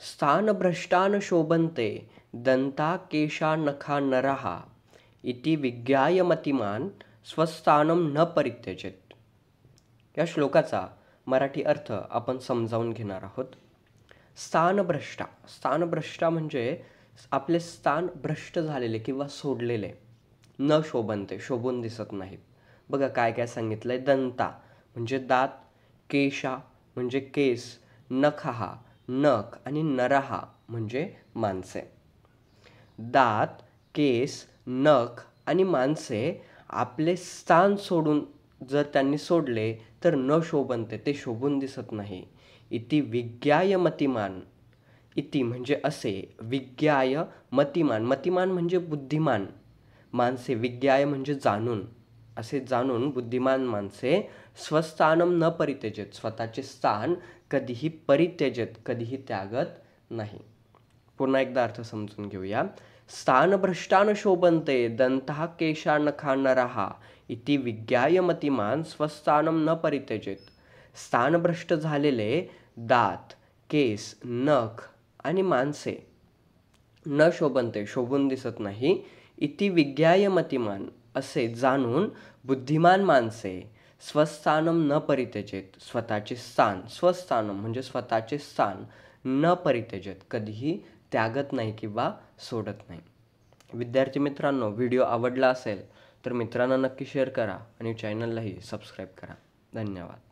स्थानभ्रष्टान शोभन्ते दंता केशा नखा नरः इति विज्ञाय मतिमान स्वस्थानं न परित्यजेत। या श्लोकाचा मराठी अर्थ आपण समजावून घेणार आहोत। स्थानभ्रष्टा, स्थानभ्रष्टा म्हणजे आपले स्थान भ्रष्ट झालेले किंवा सोडलेले, न शोभनते, शोभून दिसत नाहीत। बघा काय काय सांगितलंय। दंता म्हणजे दात, केशा म्हणजे केस, नखहा नख आणि नरहा म्हणजे माणसे। दात, केस, नख आणि माणसे आपले स्थान सोडून जर त्यांनी सोडले तर न शोभनते, ते शोभून दिसत नाही। इति विज्ञाय मतिमान, इति म्हणजे असे, विज्ञाय मतिमान, मतिमान म्हणजे बुद्धिमान माणसे, विज्ञाय म्हणजे जाणून, असे जाणून बुद्धिमान माणसे स्वस्थानम न परित्यजेत, स्वतःचे स्थान कधीही परित्यजेत, कधीही त्यागत नाही। पुन्हा एकदा अर्थ समजून घेऊया। स्थानभ्रष्टान शोभन्ते दंतः केशा नखा नरः इति विज्ञाय मतिमान स्वस्थानम न परित्यजेत। स्थानभ्रष्ट झालेले दात, केस, नख आणि माणसे न शोभन्ते, शोभून दिसत नाही, इति विज्ञाय मतिमान असे जाणून बुद्धिमान माणसे स्वस्थानम न परित्यजेत, स्वतःचे स्थान, स्वस्थानम म्हणजे स्वतःचे स्थान, न परित्यजेत, कधीही त्यागत नाही किंवा सोडत नाही। विद्यार्थी मित्रांनो, व्हिडिओ आवडला असेल तर मित्रांना नक्की शेअर करा आणि चॅनललाही सबस्क्राईब करा। धन्यवाद।